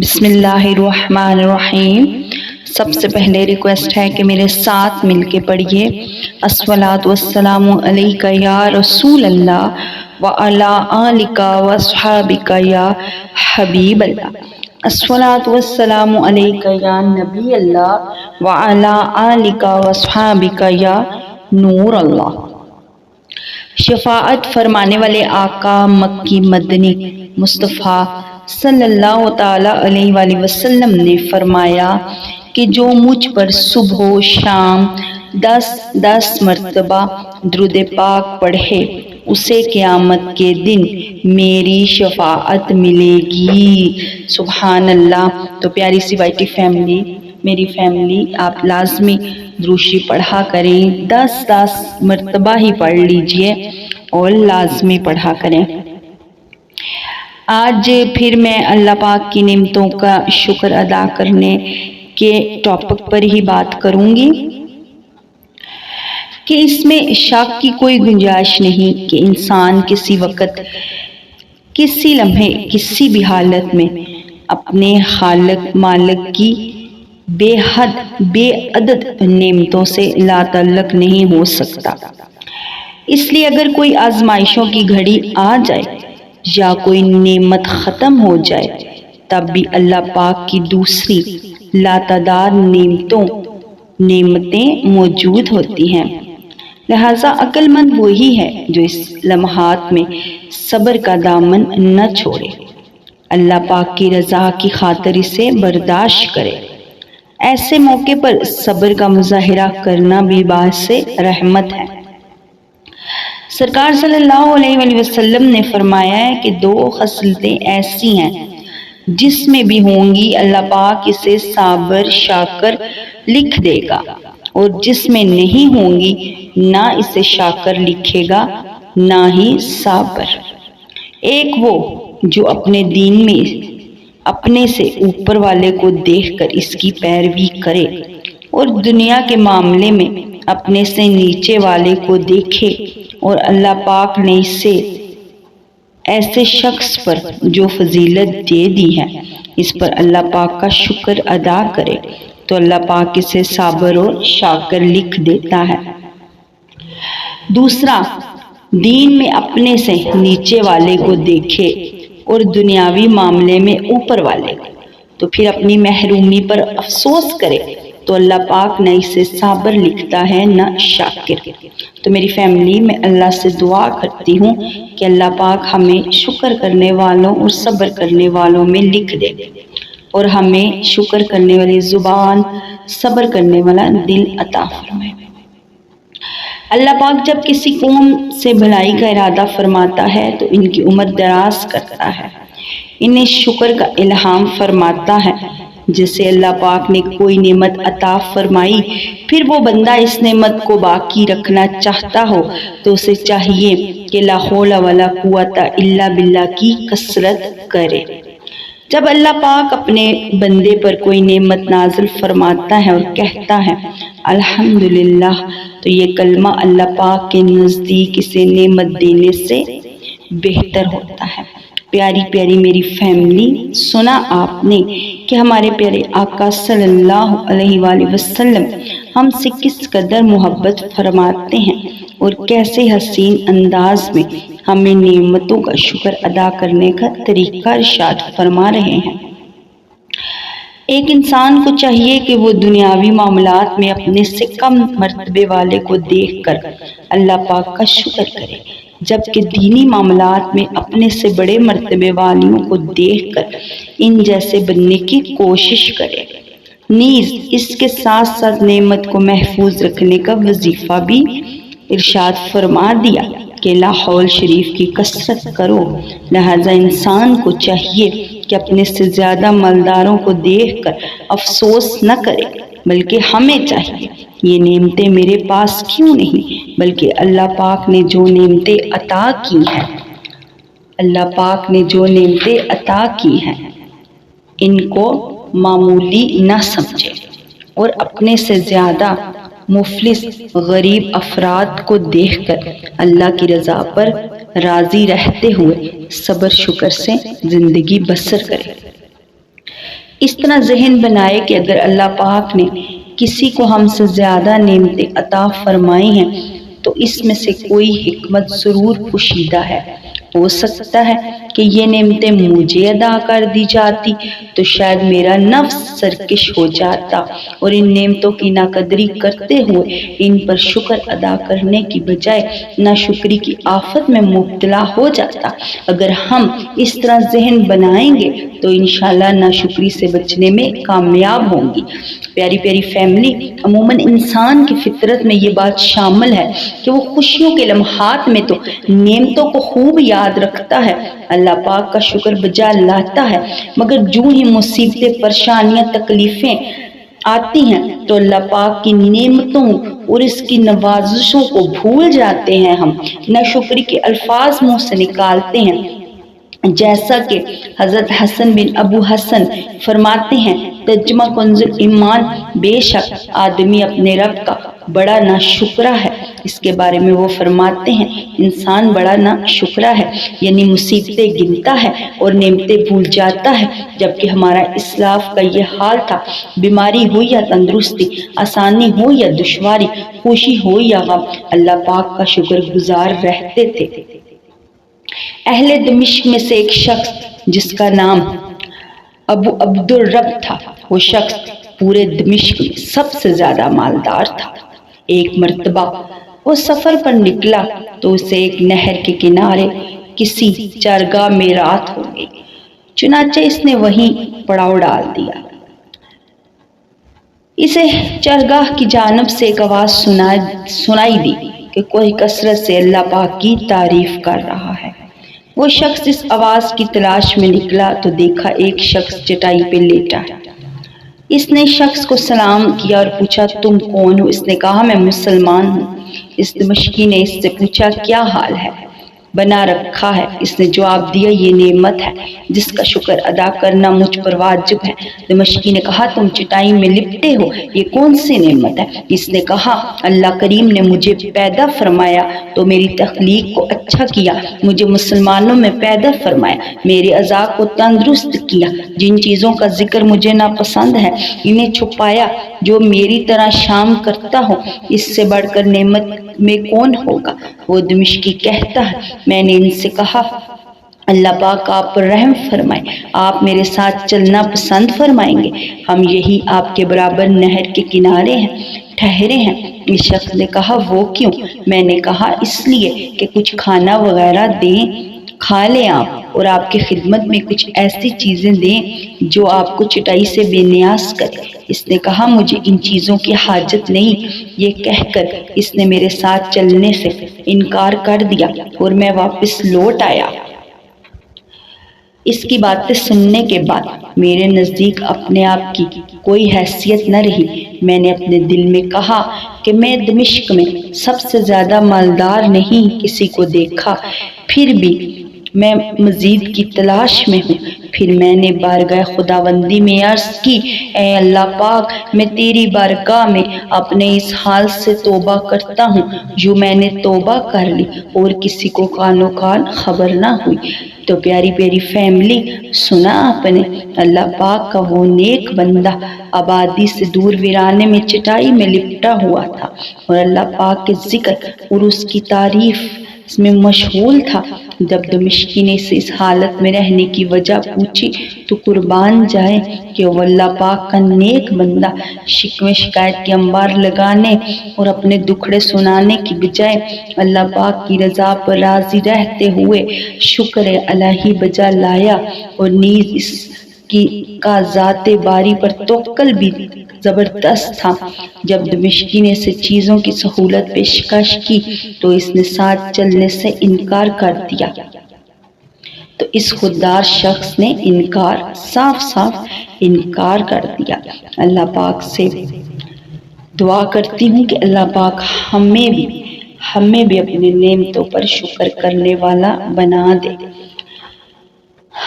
بسم اللہ الرحمن الرحیم۔ سب سے پہلے ریکویسٹ ہے کہ میرے ساتھ مل کے پڑھیے الصلاۃ والسلام علیک یا رسول اللہ وعلی آلک واصحابک یا حبیب اللہ۔ الصلاۃ والسلام علیک یا نبی اللہ وعلی آلک واصحابک یا نور اللہ۔ شفاعت فرمانے والے آقا مکی مدنی مصطفیٰ صلی اللہ تعالی علیہ وآلہ وسلم نے فرمایا کہ جو مجھ پر صبح و شام 10 مرتبہ درود پاک پڑھے اسے قیامت کے دن میری شفاعت ملے گی۔ سبحان اللہ۔ تو پیاری سی وائی ٹی فیملی، میری فیملی، آپ لازمی دروشی پڑھا کریں، 10 مرتبہ ہی پڑھ لیجئے اور لازمی پڑھا کریں۔ آج پھر میں اللہ پاک کی نعمتوں کا شکر ادا کرنے کے ٹاپک پر ہی بات کروں گی کہ اس میں شک کی کوئی گنجائش نہیں کہ انسان کسی وقت، کسی لمحے، کسی بھی حالت میں اپنے خالق مالک کی بے حد بے عدد نعمتوں سے لا تعلق نہیں ہو سکتا۔ اس لیے اگر کوئی آزمائشوں کی گھڑی آ جائے یا کوئی نعمت ختم ہو جائے تب بھی اللہ پاک کی دوسری لاتعداد نعمتیں موجود ہوتی ہیں۔ لہٰذا عقل مند وہی ہے جو اس لمحات میں صبر کا دامن نہ چھوڑے، اللہ پاک کی رضا کی خاطر اسے برداشت کرے۔ ایسے موقع پر صبر کا مظاہرہ کرنا بھی باعث رحمت ہے۔ سرکار صلی اللہ علیہ وآلہ وسلم نے فرمایا ہے کہ 2 خصلتیں ایسی ہیں جس میں بھی ہوں گی اللہ پاک اسے صابر شاکر لکھ دے گا، اور جس میں نہیں ہوں گی نہ اسے شاکر لکھے گا نہ ہی صابر۔ ایک وہ جو اپنے دین میں اپنے سے اوپر والے کو دیکھ کر اس کی پیروی کرے اور دنیا کے معاملے میں اپنے سے نیچے والے کو دیکھے، اور اللہ پاک نے اسے ایسے شخص پر جو فضیلت دے دی ہے اس پر اللہ پاک کا شکر ادا کرے تو اللہ پاک اسے صابر اور شاکر لکھ دیتا ہے۔ دوسرا، دین میں اپنے سے نیچے والے کو دیکھے اور دنیاوی معاملے میں اوپر والے کو، تو پھر اپنی محرومی پر افسوس کرے تو اللہ پاک نہ اسے صابر لکھتا ہے نہ شاکر۔ تو میری فیملی، میں اللہ سے دعا کرتی ہوں کہ اللہ پاک ہمیں شکر کرنے والوں اور صبر کرنے والوں میں لکھ دے اور ہمیں شکر کرنے والی زبان، صبر کرنے والا دل عطا فرمائے۔ اللہ پاک جب کسی قوم سے بھلائی کا ارادہ فرماتا ہے تو ان کی عمر دراز کرتا ہے، انہیں شکر کا الہام فرماتا ہے۔ جسے اللہ پاک نے کوئی نعمت عطا فرمائی پھر وہ بندہ اس نعمت کو باقی رکھنا چاہتا ہو تو اسے چاہیے کہ لا حول ولا قوت الا باللہ کی کثرت کرے۔ جب اللہ پاک اپنے بندے پر کوئی نعمت نازل فرماتا ہے اور کہتا ہے الحمدللہ، تو یہ کلمہ اللہ پاک کے نزدیک اسے نعمت دینے سے بہتر ہوتا ہے۔ پیاری پیاری میری فیملی، سنا آپ نے کہ ہمارے پیارے آقا صلی اللہ علیہ وآلہ وسلم ہم سے کس قدر محبت فرماتے ہیں اور کیسے حسین انداز میں ہمیں نعمتوں کا شکر ادا کرنے کا طریقہ ارشاد فرما رہے ہیں۔ ایک انسان کو چاہیے کہ وہ دنیاوی معاملات میں اپنے سے کم مرتبے والے کو دیکھ کر اللہ پاک کا شکر کرے، جبکہ دینی معاملات میں اپنے سے بڑے مرتبے والوں کو دیکھ کر ان جیسے بننے کی کوشش کرے۔ نیز اس کے ساتھ ساتھ نعمت کو محفوظ رکھنے کا وظیفہ بھی ارشاد فرما دیا کہ لا حول شریف کی کثرت کرو۔ لہذا انسان کو چاہیے کہ اپنے سے زیادہ مالداروں کو دیکھ کر افسوس نہ کرے، بلکہ ہمیں چاہیے یہ نعمتیں میرے پاس کیوں نہیں، بلکہ اللہ پاک نے جو نعمتیں عطا کی ہیں، اللہ پاک نے جو نعمتیں عطا کی ہیں ان کو معمولی نہ سمجھے اور اپنے سے زیادہ مفلس غریب افراد کو دیکھ کر اللہ کی رضا پر راضی رہتے ہوئے صبر شکر سے زندگی بسر کرے۔ اس طرح ذہن بنائے کہ اگر اللہ پاک نے کسی کو ہم سے زیادہ نعمتیں عطا فرمائی ہیں تو اس میں سے کوئی حکمت ضرور پوشیدہ ہے۔ ہو سکتا ہے کہ یہ نعمتیں مجھے ادا کر دی جاتی تو شاید میرا نفس سرکش ہو جاتا اور ان نعمتوں کی ناقدری کرتے ہوئے ان پر شکر ادا کرنے کی بجائے ناشکری کی آفت میں مبتلا ہو جاتا۔ اگر ہم اس طرح ذہن بنائیں گے تو انشاءاللہ ناشکری سے بچنے میں کامیاب ہوں گی۔ پیاری پیاری فیملی، عموماً انسان کی فطرت میں یہ بات شامل ہے کہ وہ خوشیوں کے لمحات میں تو نعمتوں کو خوب یاد رکھتا ہے، اللہ پاک کا شکر بجا لاتا ہے، مگر جو ہی مصیبتیں، پریشانیاں، تکلیفیں آتی ہیں تو اللہ پاک کی نعمتوں اور اس کی نوازشوں کو بھول جاتے ہیں، ہم ناشکری کے الفاظ منہ سے نکالتے ہیں۔ جیسا کہ حضرت حسن بن ابو حسن فرماتے ہیں، ترجمہ کنز ایمان، بے شک آدمی اپنے رب کا بڑا ناشکرا ہے۔ اس کے بارے میں وہ فرماتے ہیں، انسان بڑا ناشکرا ہے، یعنی مصیبتیں گنتا ہے اور نعمتیں بھول جاتا ہے، جبکہ ہمارا اسلاف کا یہ حال تھا، بیماری ہو یا تندرستی، آسانی ہو یا دشواری، خوشی ہو یا غم، اللہ پاک کا شکر گزار رہتے تھے۔ اہل دمشق میں سے ایک شخص جس کا نام ابو عبد الرب تھا، وہ شخص پورے دمشق میں سب سے زیادہ مالدار تھا۔ ایک مرتبہ وہ سفر پر نکلا تو اسے ایک نہر کے کنارے کسی چرگاہ میں رات ہو گئی، چنانچہ اس نے وہیں پڑاؤ ڈال دیا۔ اسے چرگاہ کی جانب سے ایک آواز سنائی دی کہ کوئی کثرت سے اللہ پاک کی تعریف کر رہا ہے۔ وہ شخص اس آواز کی تلاش میں نکلا تو دیکھا ایک شخص چٹائی پہ لیٹا ہے۔ اس نے شخص کو سلام کیا اور پوچھا، تم کون ہو؟ اس نے کہا، میں مسلمان ہوں۔ اس دمشقی نے اس سے پوچھا، کیا حال ہے؟ بنا رکھا ہے۔ اس نے جواب دیا، یہ نعمت ہے جس کا شکر ادا کرنا مجھ پر واجب ہے۔ دمشقی نے کہا، تم چٹائی میں لپٹے ہو، یہ کون سی نعمت ہے؟ اس نے کہا، اللہ کریم نے مجھے پیدا فرمایا تو میری تخلیق کو اچھا کیا، مجھے مسلمانوں میں پیدا فرمایا، میرے اعضاء کو تندرست کیا، جن چیزوں کا ذکر مجھے ناپسند ہے انہیں چھپایا، جو میری طرح شام کرتا ہو، اس سے بڑھ کر نعمت میں کون ہوگا؟ وہ دمشقی کہتا ہے، میں نے ان سے کہا، اللہ پاک آپ پر رحم فرمائے، آپ میرے ساتھ چلنا پسند فرمائیں گے، ہم یہی آپ کے برابر نہر کے کنارے ٹھہرے ہیں۔ اس شخص نے کہا، وہ کیوں؟ میں نے کہا، اس لیے کہ کچھ کھانا وغیرہ دیں، کھا لیں آپ، اور آپ کی خدمت میں کچھ ایسی چیزیں دیں جو آپ کو چٹائی سے بے نیاز کرے۔ اس نے کہا، مجھے ان چیزوں کی حاجت نہیں۔ یہ کہہ کر اس نے میرے ساتھ چلنے سے انکار کر دیا اور میں واپس لوٹ آیا۔ اس کی باتیں سننے کے بعد میرے نزدیک اپنے آپ کی کوئی حیثیت نہ رہی۔ میں نے اپنے دل میں کہا کہ میں دمشق میں سب سے زیادہ مالدار نہیں کسی کو دیکھا، پھر بھی میں مزید کی تلاش میں ہوں۔ پھر میں نے بارگاہ خداوندی میں عرض کی، اے اللہ پاک، میں تیری بارگاہ میں اپنے اس حال سے توبہ کرتا ہوں جو میں نے توبہ کر لی اور کسی کو کانو کان خبر نہ ہوئی۔ تو پیاری پیاری فیملی، سنا آپ نے، اللہ پاک کا وہ نیک بندہ آبادی سے دور ویرانے میں چٹائی میں لپٹا ہوا تھا اور اللہ پاک کے ذکر اور اس کی تعریف اس میں مشغول تھا۔ جب دمشقی نے اسے اس حالت میں رہنے کی وجہ پوچھی تو قربان جائے کہ وہ اللہ پاک کا نیک بندہ شکوے شکایت کے انبار لگانے اور اپنے دکھڑے سنانے کی بجائے اللہ پاک کی رضا پر راضی رہتے ہوئے شکر الہی بجا لایا، اور نیز اس کا ذات باری پر توکل بھی زبردست تھا۔ جب دمشقی نے اسے چیزوں کی سہولت پیشکش کی تو اس نے ساتھ چلنے سے انکار کر دیا۔ تو اس خوددار شخص نے صاف صاف انکار کر دیا۔ اللہ پاک سے دعا کرتی ہوں کہ اللہ پاک ہمیں بھی اپنی نعمتوں پر شکر کرنے والا بنا دے۔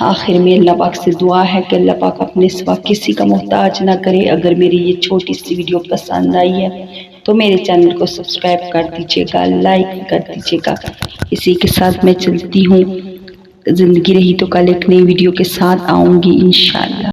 آخر میں اللہ پاک سے دعا ہے کہ اللہ پاک اپنے سوا کسی کا محتاج نہ کرے۔ اگر میری یہ چھوٹی سی ویڈیو پسند آئی ہے تو میرے چینل کو سبسکرائب کر دیجیے گا، لائک کر دیجیے گا۔ اسی کے ساتھ میں چلتی ہوں، زندگی رہی تو کل ایک نئی ویڈیو کے ساتھ آؤں گی انشاءاللہ۔